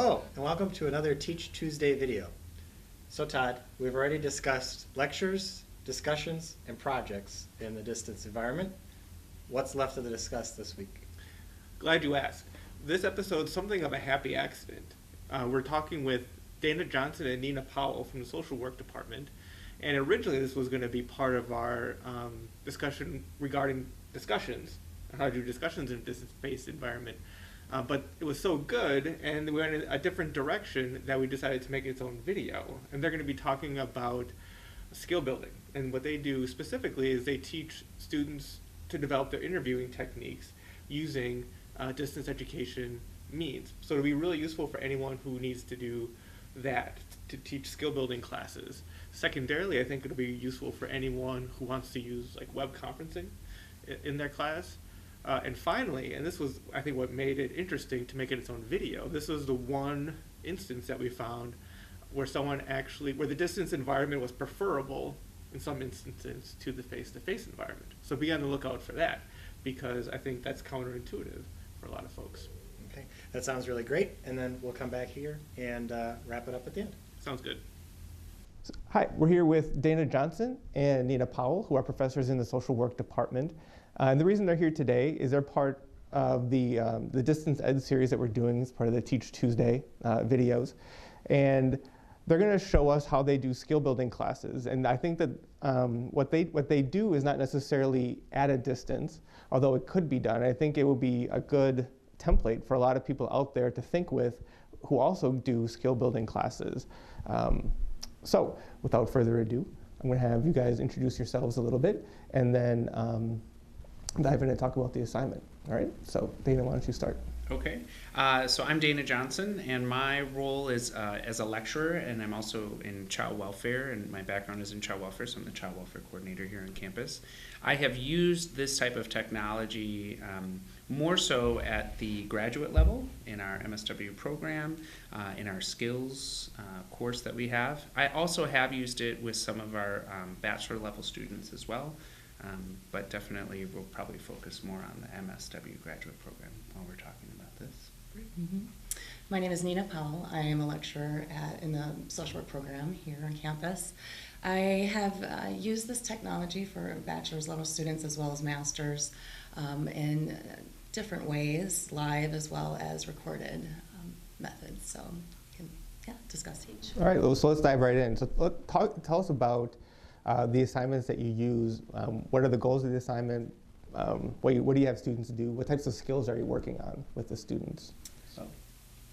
Hello, and welcome to another Teach Tuesday video. So Todd, we've already discussed lectures, discussions, and projects in the distance environment. What's left to discuss this week? Glad you asked. This episode's something of a happy accident. We're talking with Dana Johnson and Nina Powell from the social work department. And originally this was going to be part of our discussion regarding discussions, how to do discussions in a distance-based environment. But it was so good, and we went in a different direction that we decided to make its own video. And they're going to be talking about skill building. And what they do specifically is they teach students to develop their interviewing techniques using distance education means. So it'll be really useful for anyone who needs to do that, to teach skill building classes. Secondarily, I think it'll be useful for anyone who wants to use like web conferencing in their class. And finally, and this was, I think, what made it interesting to make it its own video, this was the one instance that we found where where the distance environment was preferable in some instances to the face-to-face environment. So be on the lookout for that, because I think that's counterintuitive for a lot of folks. Okay, that sounds really great, and then we'll come back here and wrap it up at the end. Sounds good. Hi, we're here with Dana Johnson and Nina Powell, who are professors in the social work department. And the reason they're here today is they're part of the distance ed series that we're doing as part of the Teach Tuesday videos. And they're going to show us how they do skill building classes. And I think that what they do is not necessarily at a distance, although it could be done. I think it would be a good template for a lot of people out there to think with who also do skill building classes. So without further ado, I'm going to have you guys introduce yourselves a little bit, and then dive in and talk about the assignment. All right, so Dana, why don't you start? Okay, so I'm Dana Johnson, and my role is as a lecturer, and I'm also in child welfare, and my background is in child welfare, so I'm the child welfare coordinator here on campus. I have used this type of technology more so at the graduate level in our MSW program, in our skills course that we have. I also have used it with some of our bachelor level students as well. But definitely we'll probably focus more on the MSW graduate program while we're talking about this. Mm-hmm. My name is Nina Powell. I am a lecturer in the social work program here on campus. I have used this technology for bachelor's level students as well as master's in different ways, live as well as recorded methods. So we can discuss each. All right, so let's dive right in. So tell us about the assignments that you use. What are the goals of the assignment? What do you have students do? What types of skills are you working on with the students?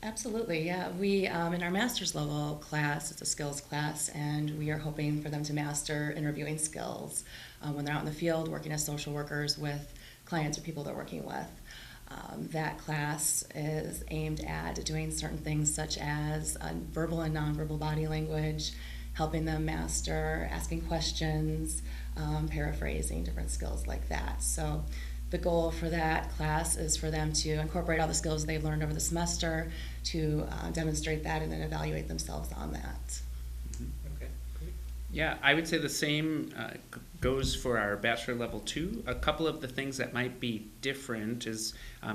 Absolutely, yeah. We, in our master's level class, it's a skills class, and we are hoping for them to master interviewing skills when they're out in the field working as social workers with clients or people they're working with. That class is aimed at doing certain things such as verbal and nonverbal body language, helping them master asking questions, paraphrasing, different skills like that. So the goal for that class is for them to incorporate all the skills they've learned over the semester to demonstrate that and then evaluate themselves on that. Okay. Yeah, I would say the same goes for our bachelor level 2. A couple of the things that might be different is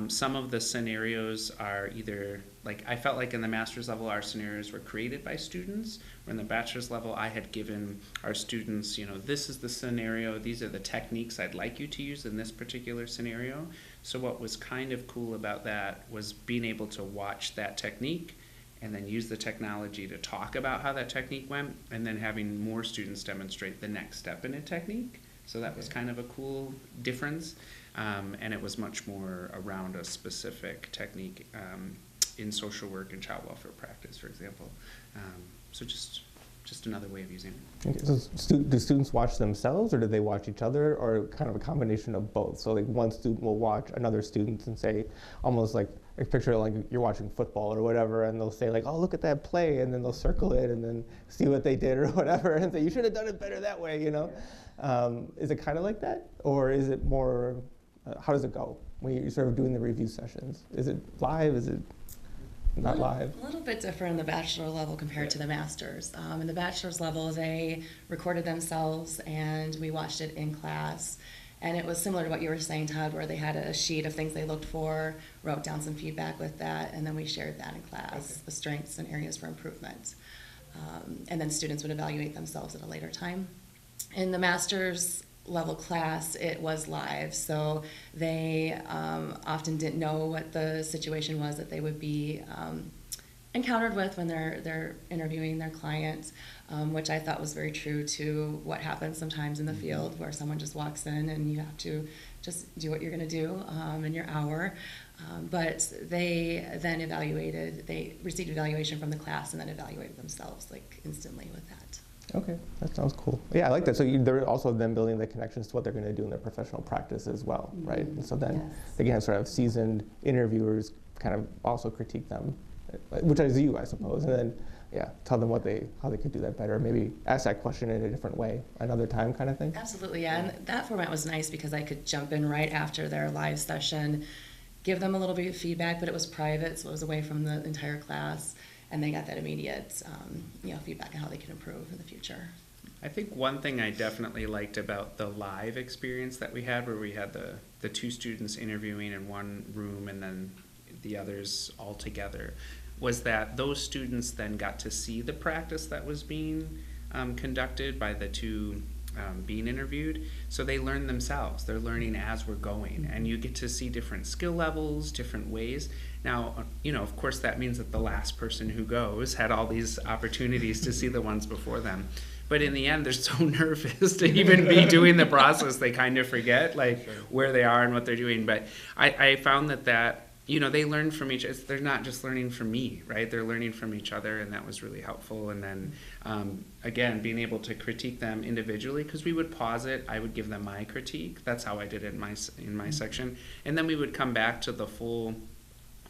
some of the scenarios are either, like I felt like in the master's level our scenarios were created by students, where in the bachelor's level I had given our students, this is the scenario, these are the techniques I'd like you to use in this particular scenario. So what was kind of cool about that was being able to watch that technique and then use the technology to talk about how that technique went, and then having more students demonstrate the next step in a technique. So that was kind of a cool difference, and it was much more around a specific technique in social work and child welfare practice, for example. So just another way of using it. Okay, so do students watch themselves, or do they watch each other, or kind of a combination of both? So like one student will watch another student and say, almost like a picture like you're watching football or whatever, and they'll say like, oh, look at that play, and then they'll circle it and then see what they did or whatever and say, you should have done it better that way, Is it kind of like that, or is it more, how does it go when you're sort of doing the review sessions? Is it live, is it not live? A little bit different in the bachelor level compared to the master's. In the bachelor's level, they recorded themselves and we watched it in class. And it was similar to what you were saying, Todd, where they had a sheet of things they looked for, wrote down some feedback with that, and then we shared that in class, the strengths and areas for improvement. And then students would evaluate themselves at a later time. In the master's level class, it was live, so they often didn't know what the situation was that they would be encountered with when they're interviewing their clients, which I thought was very true to what happens sometimes in the field, where someone just walks in and you have to just do what you're going to do in your hour. But they then they received evaluation from the class and then evaluated themselves like instantly with that. Okay, that sounds cool. Yeah, I like that. So they're also then building the connections to what they're going to do in their professional practice as well, right? And so then Yes. they can have sort of seasoned interviewers kind of also critique them, which is you, I suppose, and then tell them how they could do that better. Maybe ask that question in a different way another time, kind of thing. Absolutely, yeah. And that format was nice because I could jump in right after their live session, give them a little bit of feedback, but it was private, so it was away from the entire class, and they got that immediate feedback on how they can improve in the future. I think one thing I definitely liked about the live experience that we had, where we had the two students interviewing in one room and then the others all together, was that those students then got to see the practice that was being conducted by the two being interviewed. So they learn themselves. They're learning as we're going, and you get to see different skill levels, different ways. Now, of course, that means that the last person who goes had all these opportunities to see the ones before them. But in the end, they're so nervous to even be doing the process, they kind of forget where they are and what they're doing. But I found that they learn from each other. They're not just learning from me, right? They're learning from each other, and that was really helpful. And then, again, being able to critique them individually, because we would pause it. I would give them my critique. That's how I did it in my section. And then we would come back to the full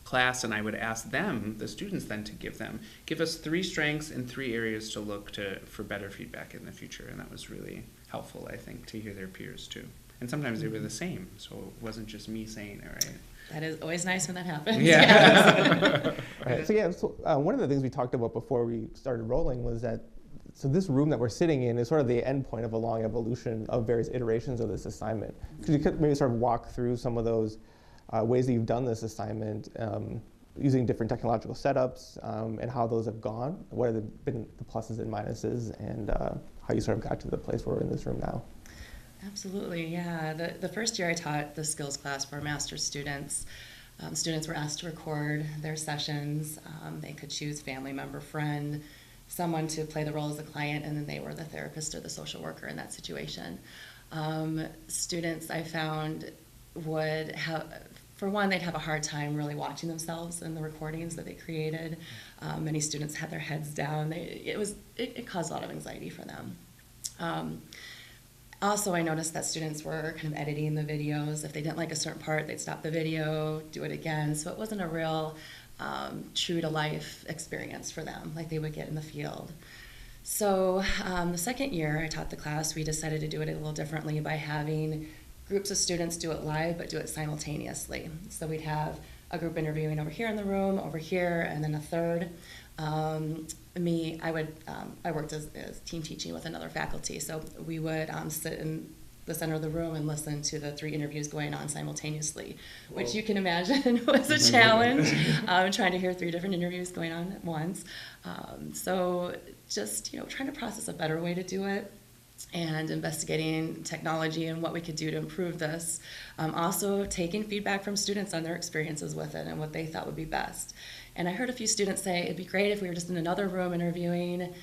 class, and I would ask them, the students, then to give us 3 strengths and 3 areas to look for better feedback in the future. And that was really helpful, I think, to hear their peers too. And sometimes they were the same, so it wasn't just me saying it, right? That is always nice when that happens. Yeah. Right. So one of the things we talked about before we started rolling was that this room that we're sitting in is sort of the end point of a long evolution of various iterations of this assignment. Could you maybe sort of walk through some of those ways that you've done this assignment using different technological setups and how those have gone? What have been the pluses and minuses, and how you sort of got to the place where we're in this room now? Absolutely, yeah. The first year I taught the skills class for master's students. Students were asked to record their sessions. They could choose family member, friend, someone to play the role as a client, and then they were the therapist or the social worker in that situation. Students, I found, would have, for one, they'd have a hard time really watching themselves in the recordings that they created. Many students had their heads down. It caused a lot of anxiety for them. Also, I noticed that students were kind of editing the videos. If they didn't like a certain part, they'd stop the video, do it again. So it wasn't a real true-to-life experience for them like they would get in the field. So the second year I taught the class, we decided to do it a little differently by having groups of students do it live, but do it simultaneously. So we'd have a group interviewing over here in the room, over here, and then a third. I worked as team teaching with another faculty, so we would sit in the center of the room and listen to the 3 interviews going on simultaneously, which you can imagine was a challenge, trying to hear 3 different interviews going on at once. So just trying to process a better way to do it, and investigating technology and what we could do to improve this. Also taking feedback from students on their experiences with it and what they thought would be best. And I heard a few students say it'd be great if we were just in another room interviewing,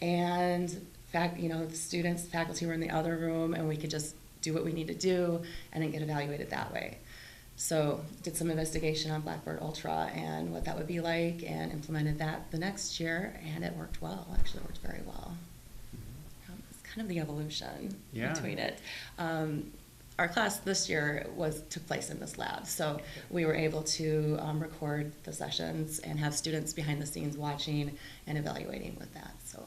and the students, faculty were in the other room, and we could just do what we need to do and then get evaluated that way. So did some investigation on Blackboard Ultra and what that would be like, and implemented that the next year, and it worked well. Actually, it worked very well. It's kind of the evolution between it. Our class this year took place in this lab, so we were able to record the sessions and have students behind the scenes watching and evaluating with that. So,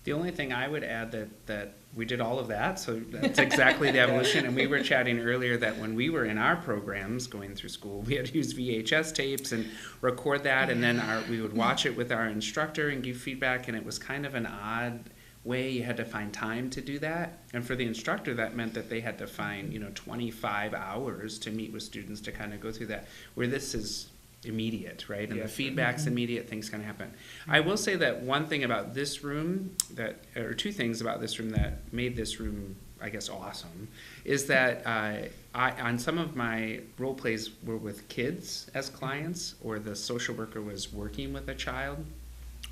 the only thing I would add that we did all of that, so that's exactly the evolution. And we were chatting earlier that when we were in our programs going through school, we had to use VHS tapes and record that, and then we would watch it with our instructor and give feedback, and it was kind of an odd way. You had to find time to do that. And for the instructor, that meant that they had to find, 25 hours to meet with students to kind of go through that, where this is immediate, right? And the feedback's immediate, things can happen. I will say that one thing about this room or two things about this room that made this room, I guess, awesome, is that on some of my role plays were with kids as clients, or the social worker was working with a child,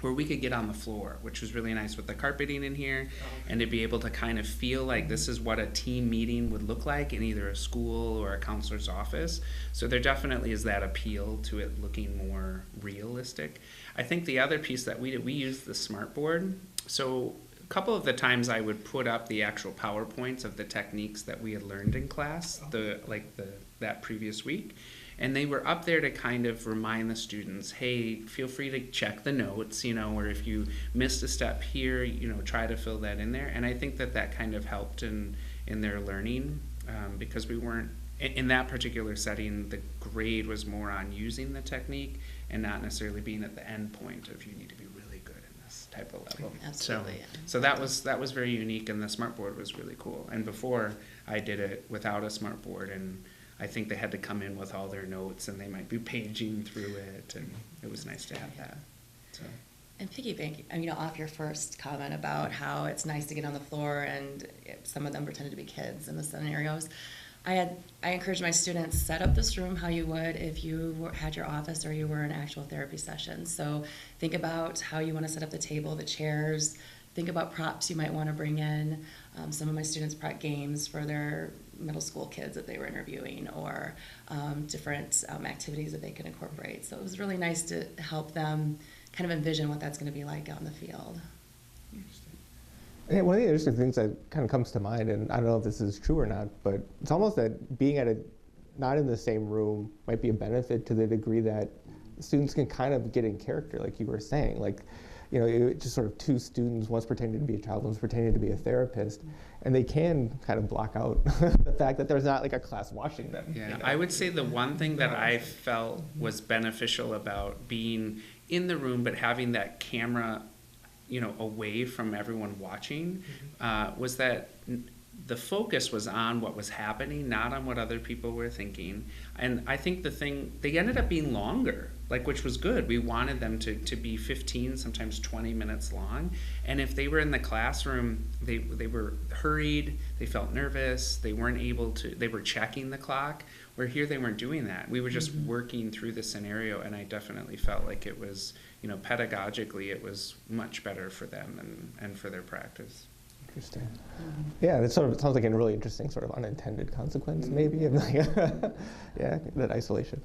where we could get on the floor, which was really nice with the carpeting in here, and to be able to kind of feel like this is what a team meeting would look like in either a school or a counselor's office. So there definitely is that appeal to it looking more realistic. I think the other piece that we did, we used the smartboard. So a couple of the times I would put up the actual PowerPoints of the techniques that we had learned in class, that previous week. And they were up there to kind of remind the students, hey, feel free to check the notes, or if you missed a step here, try to fill that in there. And I think that kind of helped in their learning, because we weren't, in that particular setting, the grade was more on using the technique and not necessarily being at the end point of you need to be really good in this type of level. Absolutely. So that was very unique, and the smartboard was really cool. And before, I did it without a smartboard, and I think they had to come in with all their notes, and they might be paging through it, and it was nice to have that. So. And piggyback, off your first comment about how it's nice to get on the floor, and some of them pretended to be kids in the scenarios. I encourage my students, set up this room how you would if you had your office or you were in actual therapy session. So think about how you want to set up the table, the chairs. Think about props you might want to bring in. Some of my students brought games for their middle school kids that they were interviewing, or different activities that they could incorporate. So it was really nice to help them kind of envision what that's going to be like out in the field. And one of the interesting things that kind of comes to mind, and I don't know if this is true or not, but it's almost that being not in the same room might be a benefit to the degree that students can kind of get in character, like you were saying. Like, just sort of two students, one's pretending to be a child, one's pretending to be a therapist, and they can kind of block out the fact that there's not like a class watching them. Yeah, I would say the one thing that I felt was beneficial about being in the room but having that camera, away from everyone watching, was that the focus was on what was happening, not on what other people were thinking. And I think they ended up being longer, which was good. We wanted them to be 15, sometimes 20 minutes long. And if they were in the classroom, they were hurried, they felt nervous, they were checking the clock, where here they weren't doing that. We were just working through the scenario, and I definitely felt like it was, pedagogically, it was much better for them and for their practice. Interesting. Yeah, it sounds like a really interesting sort of unintended consequence, maybe, of that isolation.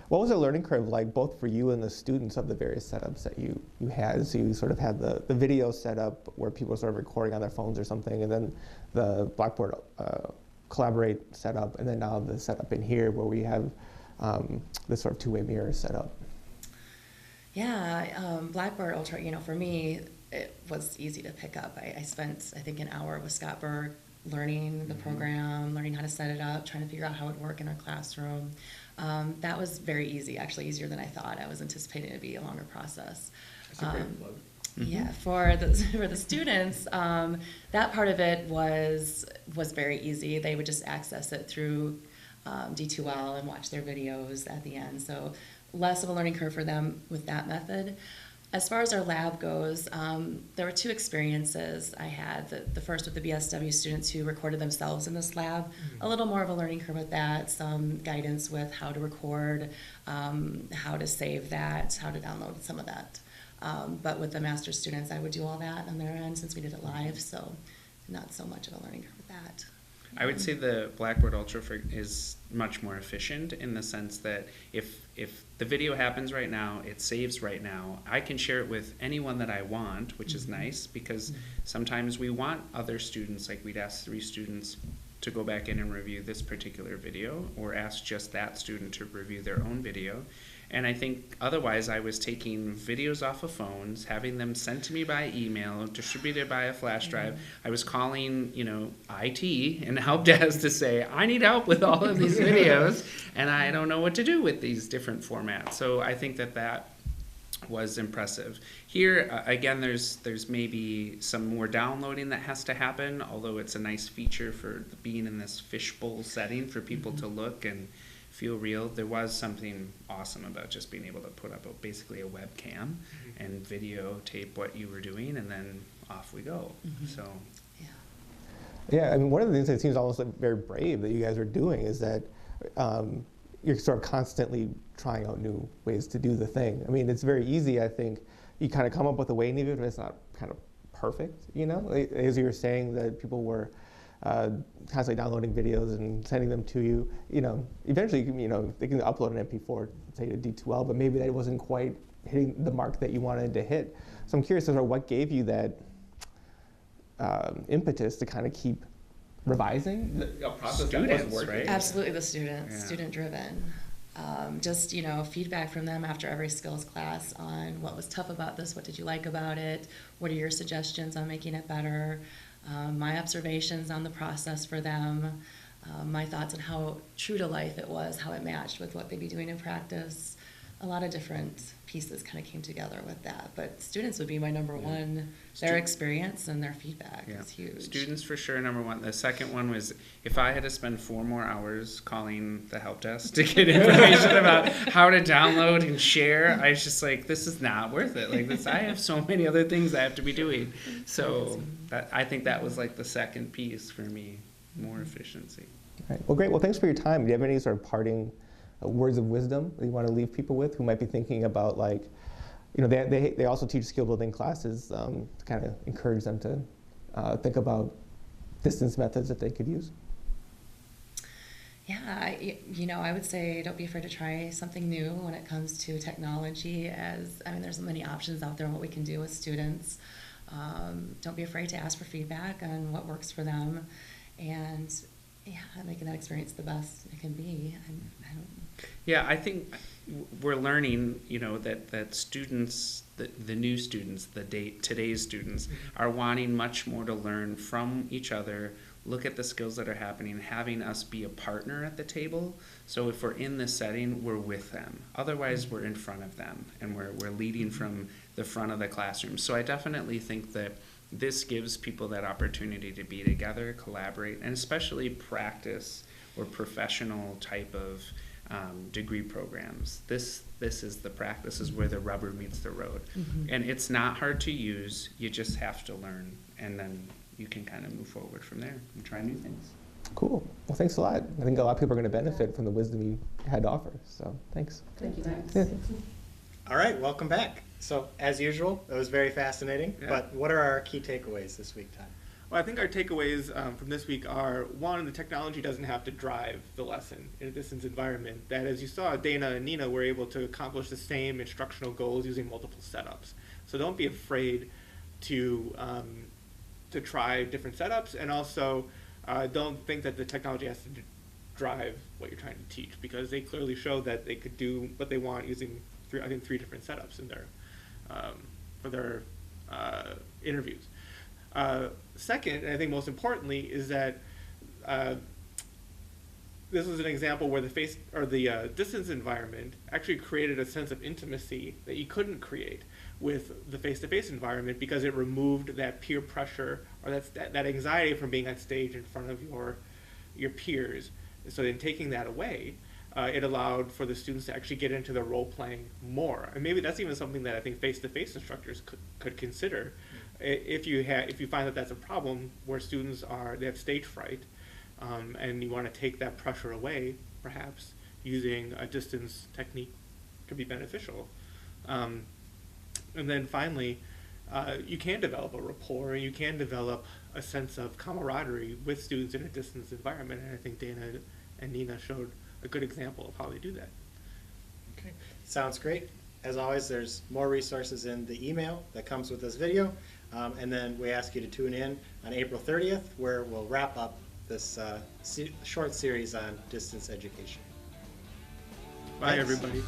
What was the learning curve like, both for you and the students, of the various setups that you had? So you sort of had the video set up where people were sort of recording on their phones or something, and then the Blackboard Collaborate setup, and then now the setup in here where we have this sort of two-way mirror set up. Yeah, Blackboard Ultra, for me, it was easy to pick up. I spent, I think, an hour with Scott Berg learning the program, learning how to set it up, trying to figure out how it would work in our classroom. That was very easy, actually easier than I thought. I was anticipating it to be a longer process. That's a great plug. Yeah, for the students, that part of it was very easy. They would just access it through D2L and watch their videos at the end. So less of a learning curve for them with that method. As far as our lab goes, there were two experiences I had. The first with the BSW students who recorded themselves in this lab, a little more of a learning curve with that, some guidance with how to record, how to save that, how to download some of that. But with the master's students, I would do all that on their end since we did it live, so not so much of a learning curve with that. I would say the Blackboard Ultra is much more efficient in the sense that if the video happens right now, it saves right now, I can share it with anyone that I want, which is nice, because sometimes we want other students, like we'd ask 3 students to go back in and review this particular video, or ask just that student to review their own video. And I think otherwise I was taking videos off of phones, having them sent to me by email, distributed by a flash drive. I was calling, IT and help desk to say, I need help with all of these videos, and I don't know what to do with these different formats. So I think that was impressive. Here, again, there's maybe some more downloading that has to happen, although it's a nice feature for being in this fishbowl setting for people to look and feel real. There was something awesome about just being able to put up basically a webcam and videotape what you were doing, and then off we go. So. Yeah, I mean, one of the things that seems almost like very brave that you guys are doing is that you're sort of constantly trying out new ways to do the thing. I mean, it's very easy, I think. You kind of come up with a way, and even if it's not kind of perfect, you know? As you were saying, that people were constantly downloading videos and sending them to you. You know, eventually, you know, they can upload an MP4, say to D2L, but maybe that wasn't quite hitting the mark that you wanted to hit. So I'm curious as to what gave you that impetus to kind of keep revising A process Students, that wasn't working. right? Absolutely, the students, Yeah. student-driven. Just, you know, feedback from them after every skills class on what was tough about this, what did you like about it, what are your suggestions on making it better, my observations on the process for them, my thoughts on how true to life it was, how it matched with what they'd be doing in practice. A lot of different pieces kind of came together with that. But students would be my number one. Their experience and their feedback is huge. Students for sure, number one. The second one was if I had to spend 4 more hours calling the help desk to get information about how to download and share, I was just like, this is not worth it. Like this, I have so many other things I have to be doing. So I think that was like the second piece for me, more efficiency. All right. Well, great. Well, thanks for your time. Do you have any sort of parting words of wisdom that you want to leave people with who might be thinking about, like, you know, they also teach skill building classes to kind of encourage them to think about distance methods that they could use? Yeah, you know, I would say don't be afraid to try something new when it comes to technology. I mean, there's many options out there on what we can do with students. Don't be afraid to ask for feedback on what works for them, and yeah, making that experience the best it can be. Yeah, I think we're learning, you know, that students, the new students, today's students, are wanting much more to learn from each other, look at the skills that are happening, having us be a partner at the table. So if we're in this setting, we're with them. Otherwise, we're in front of them, and we're leading from the front of the classroom. So I definitely think that this gives people that opportunity to be together, collaborate, and especially practice or professional type of degree programs. This is the practice, is where the rubber meets the road. And it's not hard to use, you just have to learn, and then you can kind of move forward from there and try new things. Cool. Well, thanks a lot. I think a lot of people are going to benefit from the wisdom you had to offer. So thanks. Thank you. Yeah. All right, welcome back. So as usual, it was very fascinating, Yeah. but what are our key takeaways this week, Todd? Well, I think our takeaways from this week are, one, the technology doesn't have to drive the lesson in a distance environment. That, as you saw, Dana and Nina were able to accomplish the same instructional goals using multiple setups. So don't be afraid to try different setups, and also don't think that the technology has to drive what you're trying to teach, because they clearly show that they could do what they want using three different setups in their for their interviews. Second, and I think most importantly, is that this was an example where the distance environment actually created a sense of intimacy that you couldn't create with the face-to-face environment, because it removed that peer pressure or that anxiety from being on stage in front of your peers. So in taking that away, it allowed for the students to actually get into the role playing more. And maybe that's even something that I think face-to-face instructors could consider. If you find that that's a problem where students they have stage fright, and you want to take that pressure away, perhaps using a distance technique could be beneficial. And then finally, you can develop a rapport, and you can develop a sense of camaraderie with students in a distance environment. And I think Dana and Nina showed a good example of how they do that. Okay, sounds great. As always, there's more resources in the email that comes with this video. And then we ask you to tune in on April 30th, where we'll wrap up this short series on distance education. Bye, Thanks. everybody.